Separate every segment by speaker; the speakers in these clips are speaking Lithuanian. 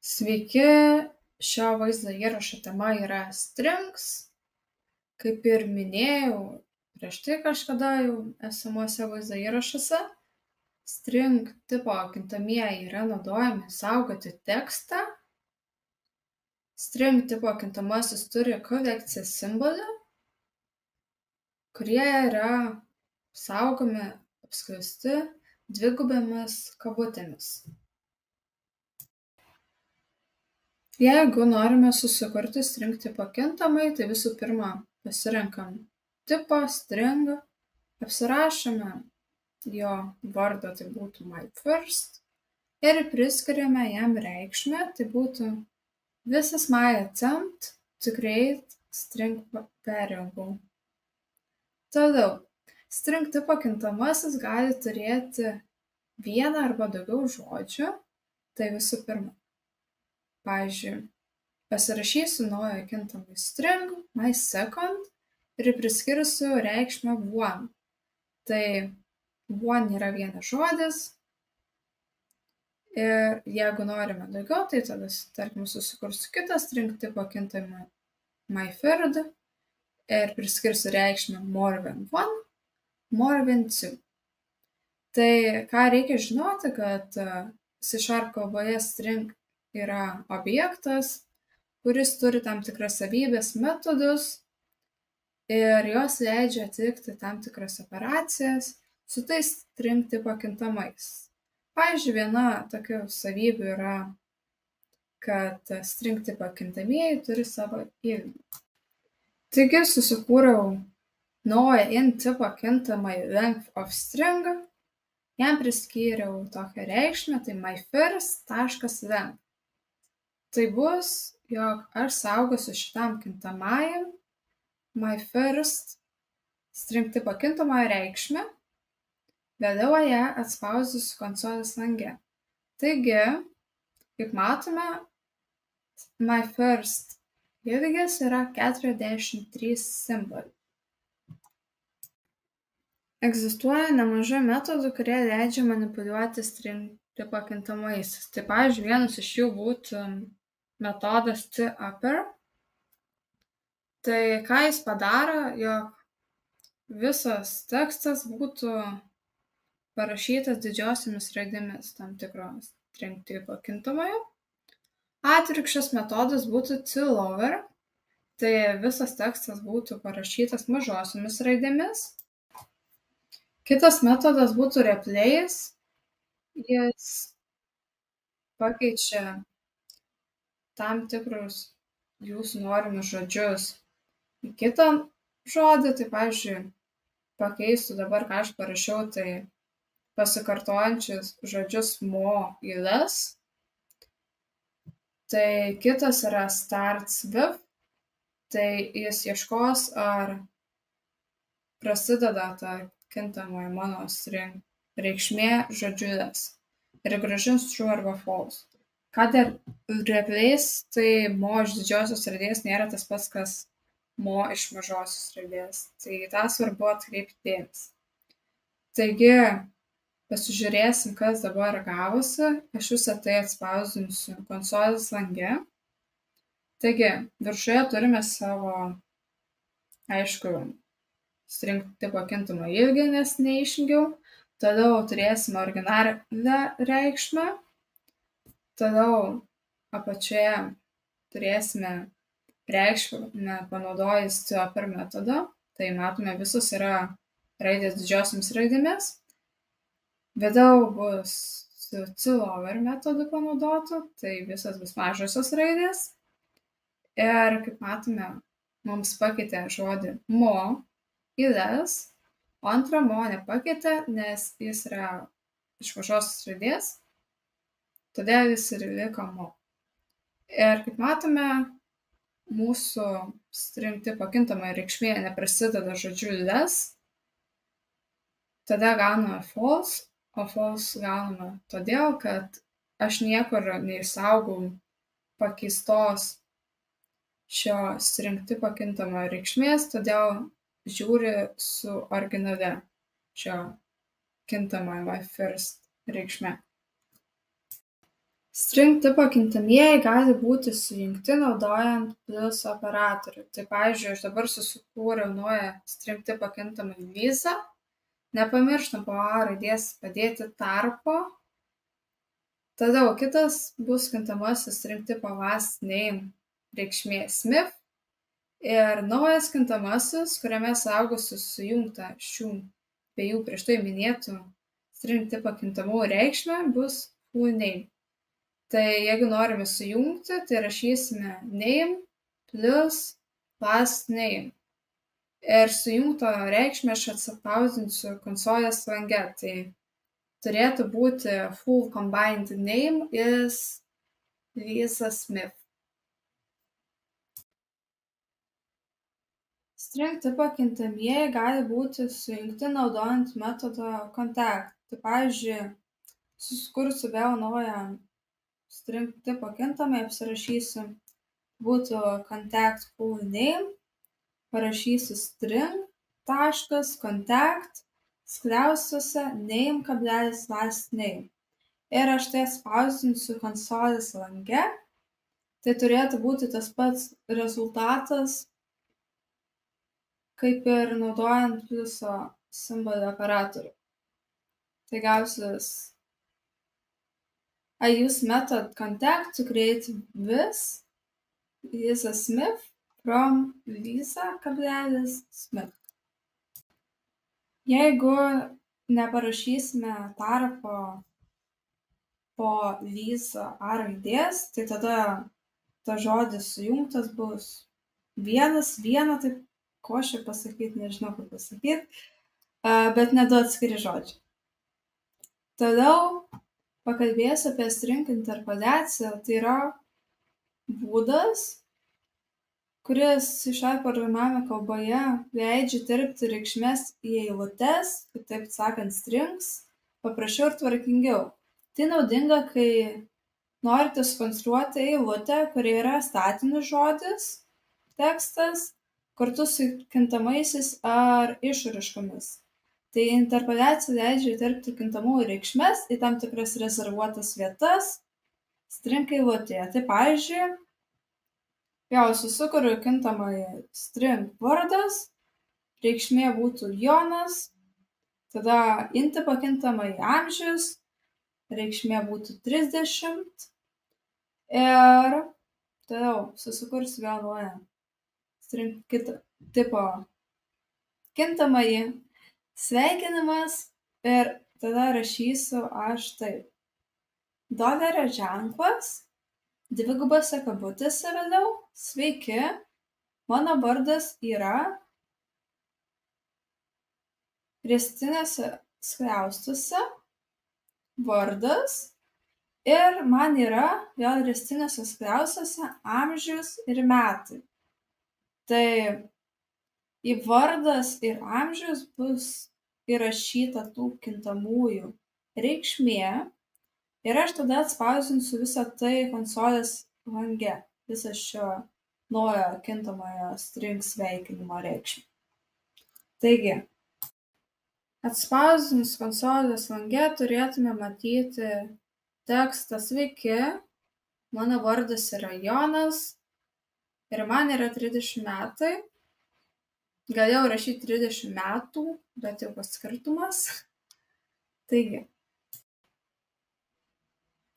Speaker 1: Sveiki, šio vaizdo įrašo tema yra strings. Kaip ir minėjau prieš tai kažkada jau esamuose vaizdo įrašuose, string tipo kintamieji yra naudojami saugoti tekstą. String tipo kintamasis turi kolekciją simbolių, kurie yra saugomi apskristi dvigubėmis kabutėmis. Jeigu norime susikurti string tipo kintamai, tai visų pirma pasirenkam tipą string, apsirašome jo vardą, tai būtų myFirst, ir priskiriame jam reikšmę, tai būtų this is my attempt to create string variable. Toliau, string tipo kintamasis gali turėti vieną arba daugiau žodžių, tai visų pirma. Pavyzdžiui, pasirašysiu naują kintamąjį string mySecond ir priskirsiu reikšmę one. Tai one yra vienas žodis ir jeigu norime daugiau, tai tada, tarkim, susikursiu kitą string tipo kintamą myThird ir priskirsiu reikšmę more than one, more than two. Tai ką reikia žinoti, kad C# kalboje string yra objektas, kuris turi tam tikras savybės, metodus ir jos leidžia atlikti tam tikras operacijas su tais string tipo kintamais. Pavyzdžiui, viena tokių savybių yra, kad string tipo kintamieji turi savo ilgį. Taigi susikūriau naują int tipo kintamąjį length of string, jam priskyriau tokią reikšmę, tai myFirst.length. Tai bus, jog aš saugosiu šitam kintamajam myFirst string tipo kintamąją reikšmę, vėliau ją atspausdinsiu konsolės lange. Taigi, kaip matome, myFirst ilgis yra 43 simboliai. Egzistuoja nemažai metodų, kurie leidžia manipuliuoti string tipo kintamaisiais. Tai pavyzdžiui, vienas iš jų būtų metodas tupper. Tai ką jis padaro, jog visas tekstas būtų parašytas didžiosiomis raidėmis tam tikros string tipo kintamojo. Atvirkščias metodas būtų tlower. Tai visas tekstas būtų parašytas mažosiomis raidėmis. Kitas metodas būtų replace. Jis pakeičia tam tikrus jūsų norimus žodžius į kitą žodį. Tai pavyzdžiui, pakeisiu dabar, ką aš parašiau, tai pasikartojančius žodžius mo į less. Tai kitas yra starts with. Tai jis ieškos, ar prasideda ta kintamoji mano string reikšmė žodžiu less ir grąžins true arba false. Ką dar replace, tai mo iš didžiosios raidės nėra tas pats, kas mo iš mažosios raidės. Tai tą svarbu atkreipti dėmesį. Taigi, pasižiūrėsim, kas dabar gavosi. Aš visą tai atspausdinsiu konsolės lange. Taigi, viršuje turime savo, aišku, string tipo kintamą ilgį, nes neišjungiau. Toliau turėsime originalią reikšmę. Toliau apačioje turėsime reikšmę panaudojus tupper metodą. Tai matome, visos yra raidės didžiosiomis raidėmis. Vėliau bus su tlower metodu panaudotu, tai visas bus mažosios raidės. Ir kaip matome, mums pakeitė žodį mo į less. O antrą mo nepakeitė, nes jis yra iš mažosios raidės, todėl jis ir liko mo. Ir kaip matome, mūsų string tipo kintamoji reikšmė neprasideda žodžiu less, tada gauname false, o false gauname todėl, kad aš niekur neišsaugau pakeistos šio string tipo kintamojo reikšmės, todėl žiūri su originalia šio kintamojo myFirst reikšme. String tipo kintamieji gali būti sujungti naudojant plus operatorių. Tai pavyzdžiui, aš dabar susikūriau naują string tipo kintamąjį Visa. Nepamirštam po A raidės padėti tarpo. Tada kitas bus kintamasis string tipo last name reikšmė Smith. Ir naujas kintamasis, kuriame saugosi sujungta šių dviejų prieš tai minėtų string tipo kintamų reikšmę, bus full name. Tai jeigu norime sujungti, tai rašysime name plus last name. Ir sujungto reikšmę aš atspausdinsiu konsolės lange. Tai turėtų būti full combined name is Lisa Smith. String tipo kintamieji gali būti sujungti naudojant metodą contact. Tai pavyzdžiui, susikursiu vėl naują string tipo kintamąjį, apsirašysiu, būtų contact full name, parašysiu string taškas contact skliaustuose name.last name. Ir aš tai spausdinsiu konsolės lange. Tai turėtų būti tas pats rezultatas, kaip ir naudojant pliuso simbolio operatorių. Tai gausis I use method contact to create this Lisa Smith from Lisa.Smith. Jeigu neparašysime tarpo po Lisa A raidės, tai tada tas žodis sujungtas bus viena, taip ko aš pasakyti, nežinau kaip pasakyti, bet ne du atskiri žodžiai. Toliau pakalbėsiu apie string interpoliaciją. Tai yra būdas, kuris šioje programavimo kalboje leidžia tirpti reikšmes į eilutes, kitaip sakant strings, paprasčiau ir tvarkingiau. Tai naudinga, kai norite sukonstruoti eilutę, kuri yra statinis žodis, tekstas, kartu su kintamaisiais ar išraiškomis. Tai interpoliacija leidžia įterpti kintamųjų reikšmes į tam tikras rezervuotas vietas string eilutėje. Tai pavyzdžiui, vėl susikuriu kintamąjį string vardas, reikšmė būtų Jonas, tada int tipo kintamąjį amžius, reikšmė būtų 30 ir toliau susikursiu vėl naują string tipo kintamąjį sveikinimas ir tada rašysiu aš taip. Dolerio ženklas, dvigubose kabutėse vėliau, sveiki, mano vardas yra riestinėse skliaustuose, vardas ir man yra vėl riestinėse skliaustuose amžius ir metai. Tai į vardas ir amžius bus įrašyta tų kintamųjų reikšmė ir aš tada atspausdinsiu visą tai konsolės lange, visą šio naujo kintamojo string sveikinimo reikšmę. Taigi, atspausdinus konsolės lange turėtume matyti tekstą sveiki, mano vardas yra Jonas ir man yra 30 metai. Galėjau rašyti 30 metų, bet jau koks skirtumas. Taigi.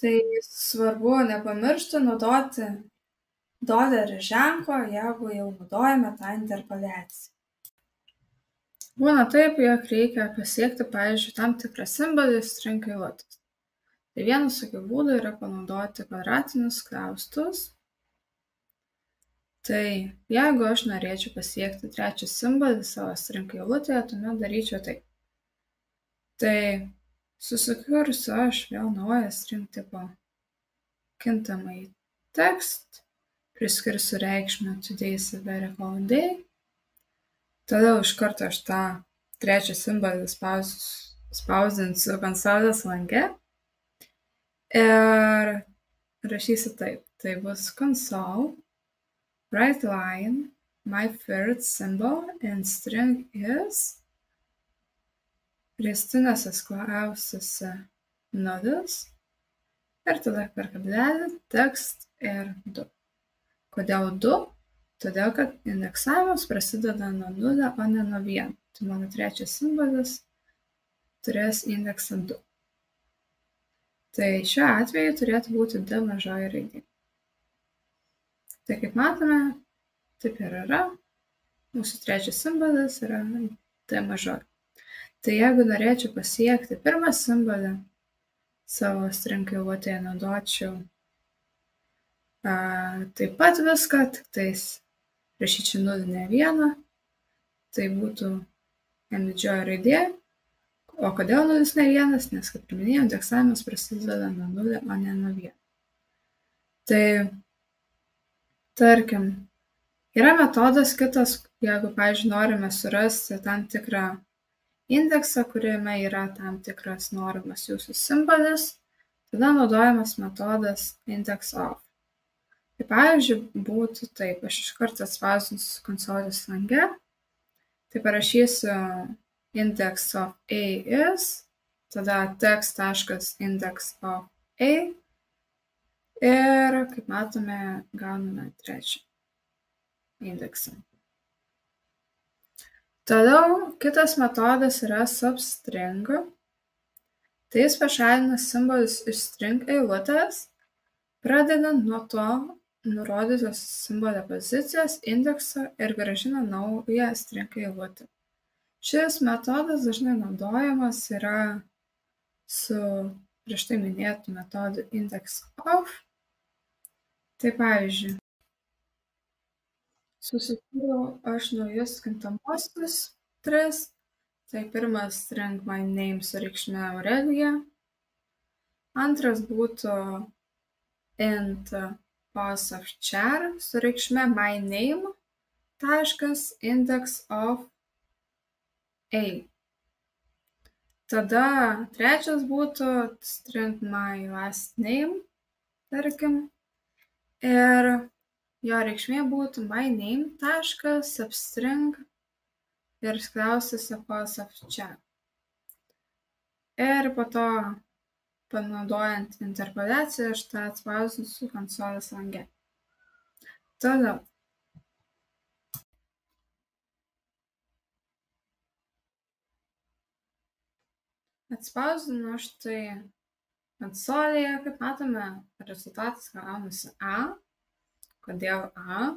Speaker 1: Tai svarbu nepamiršti naudoti dolerio ženklo, jeigu jau naudojame tą interpoliaciją. Būna taip, jog reikia pasiekti, pavyzdžiui, tam tikrą simbolį string eilutės. Tai vienas tokių būdų yra panaudoti kvadratinius skliaustus. Tai jeigu aš norėčiau pasiekti trečią simbolį savo string eilutėje, tuomet daryčiau taip. Tai susikursiu aš vėl naują string tipo kintamąjį text, priskirsiu reikšmę today's a very cold day. Toliau iš karto aš tą trečią simbolį spausdinsiu konsolės lange ir rašysiu taip. Tai bus console. Right line, my third symbol in string is riestinėse skliaustuose nulis ir tada per kablelį text ir 2. Kodėl 2? Todėl, kad indeksavimas prasideda nuo 0, o ne nuo 1. Tai mano trečias simbolis turės indeksą 2. Tai šiuo atveju turėtų būti D mažoji raidė. Tai kaip matome, taip ir yra. Mūsų trečias simbolis yra D mažoji. Tai jeigu norėčiau pasiekti pirmą simbolį, savo string eilutėje naudočiau taip pat viską, tik tais rašyčiau 0, ne 1. Tai būtų M didžioji raidė. O kodėl 0, ne 1? Nes, kaip minėjau, indeksavimas prasideda nuo 0, o ne nuo 1. Tai, tarkim, yra metodas kitas, jeigu, pavyzdžiui, norime surasti tam tikrą indeksą, kuriame yra tam tikras norimas jūsų simbolis, tada naudojamas metodas indexOf. Tai, pavyzdžiui, būtų taip, aš iš karto atspausdinsiu konsolės lange, tai parašysiu indexOf A is, tada text.indexOf A ir, kaip matome, gauname trečią indeksą. Toliau kitas metodas yra substring. Tai jis pašalina simbolius iš string eilutės, pradedant nuo to nurodytos simbolio pozicijos, indekso ir grąžina naują string eilutę. Šis metodas dažnai naudojamas yra su prieš tai minėtų metodų indexOf. Tai pavyzdžiui, susikūriau aš naujus kintamuosius 3. Tai pirmas string my name su reikšme Aurelija. Antras būtų int pass of char su reikšme my name taškas index of a. Tada trečias būtų string my last name, tarkim, ir jo reikšmė būtų my name taškas substring ir skliaustuose pass of char. Ir po to, panaudojant interpoliaciją, aš tą atspausdinsiu konsolės lange. Toliau. Atspausdinu štai konsolėje, kaip matome, rezultatas gaunasi A. Kodėl A?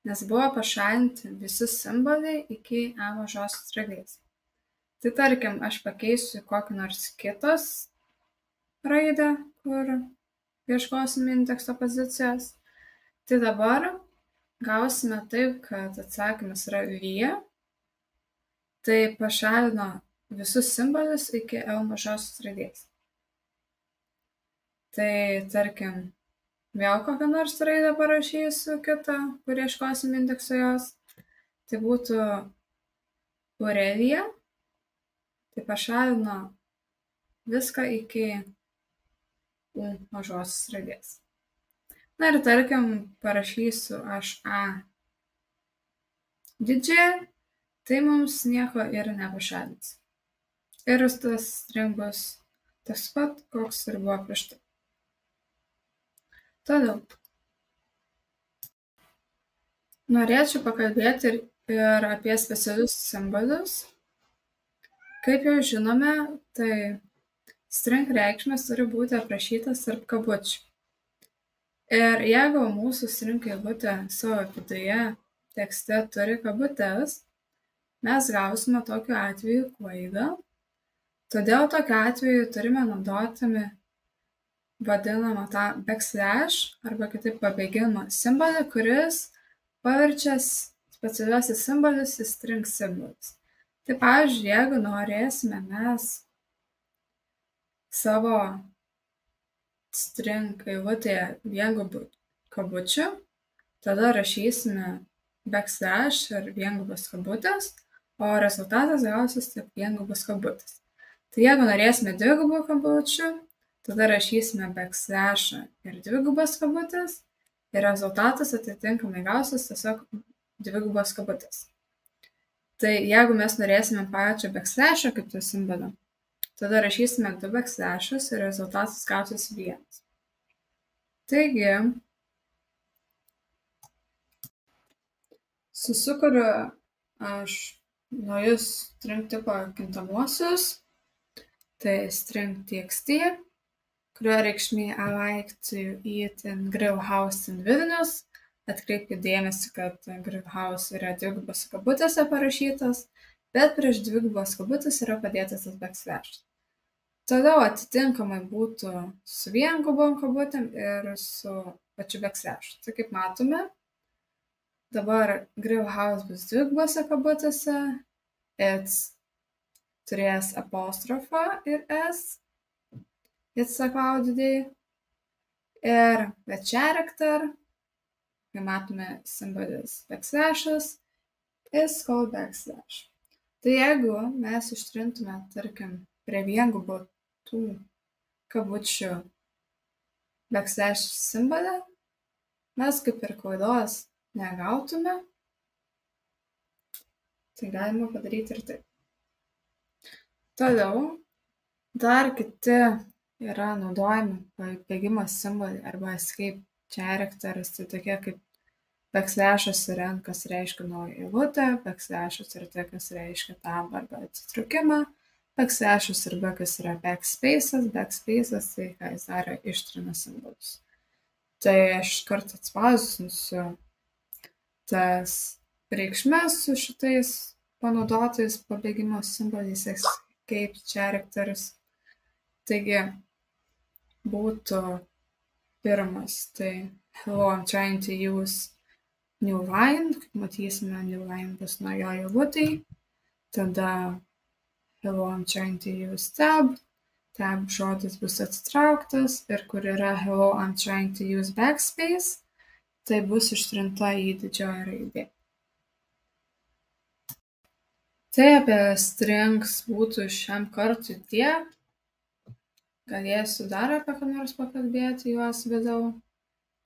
Speaker 1: Nes buvo pašalinti visi simboliai iki A mažosios raidės. Tai tarkim, aš pakeisiu kokį nors kitos raidę, kur ieškosim indekso pozicijos. Tai dabar gausime taip, kad atsakymas yra V. Tai pašalino visus simbolius iki L mažosios raidės. Tai tarkim, vėl kokią nors raidę parašysiu kitą, kur ieškosim indekso jos. Tai būtų Aurelija. Tai pašalino viską iki U mažosios raidės. Na ir tarkim, parašysiu aš A didžiąją, tai mums nieko ir nepašalins. Ir tas string bus tas pat, koks ir buvo prieš tai. Toliau. Norėčiau pakalbėti ir apie specialius simbolius. Kaip jau žinome, tai string reikšmės turi būti aprašytas tarp kabučių. Ir jeigu mūsų string eilutė savo viduje tekste turi kabutes, mes gausime tokiu atveju klaidą. Todėl tokiu atveju turime naudotami vadinamą tą backslash arba kitaip pabėgimo simbolį, kuris paverčia specialiuosius simbolius į string simbolius. Tai pavyzdžiui, jeigu norėsime mes savo string eilutėje viengubų kabučių, tada rašysime backslash ir viengubas kabutės, o rezultatas gausis tik viengubas kabutės. Tai jeigu norėsime dvigubų kabučių, tada rašysime backslashą ir dvigubas kabutės ir rezultatas atitinkamai gausis tiesiog dvigubos kabutės. Tai jeigu mes norėsime pačio backslashą kaip to simbolio, tada rašysime 2 backslashus ir rezultatas gausis 1. Taigi, susikuriu aš naujus string tipo kintamuosius, tai string txt, kurio reikšmė I like to eat in Grillhouse in Vilnius. Atkreipkite dėmesį, kad Grillhouse yra dvigubose kabutėse parašytas, bet prieš dvigubos kabutės yra padėtas tas backslash. Toliau atitinkamai būtų su viengubom kabutėm ir su pačiu backslash. Tai kaip matome, dabar Grillhouse bus dvigubose kabutėse, it's turės apostrofą ir s, it's a cloudy day, ir the character, kai matome simbolis backslashas, is called backslash. Tai jeigu mes ištrintume, tarkim, prie viengubų tų kabučių backslash simbolį, mes kaip ir klaidos negautume, tai galima padaryti ir taip. Toliau, dar kiti yra naudojami pabėgimo simboliai arba escape characteris, tai tokie kaip backslashas yra n, kas reiškia naują eilutę, backslashas yra tai, kas reiškia tab arba atsitraukimą, backslashas ir b, kas yra backspace'as tai, ką jis daro, ištrina simbolius. Tai aš kartą atspausdinsiu tas reikšmes su šitais panaudotais pabėgimo simboliais escape characteris. Taigi būtų pirmas, tai hello, I'm trying to use new line, kaip matysime, new line bus naujoj eilutėj, tada hello, I'm trying to use tab žodis bus atsitrauktas ir kur yra hello, I'm trying to use backspace, tai bus ištrinta į didžioji raidė. Tai apie strings būtų šiam kartui tiek. Galėsiu dar apie ką nors pakalbėti juos vėliau,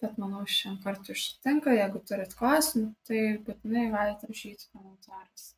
Speaker 1: bet manau šiam kartui užtenka. Jeigu turit klausimų, tai būtinai galite rašyti komentaruose.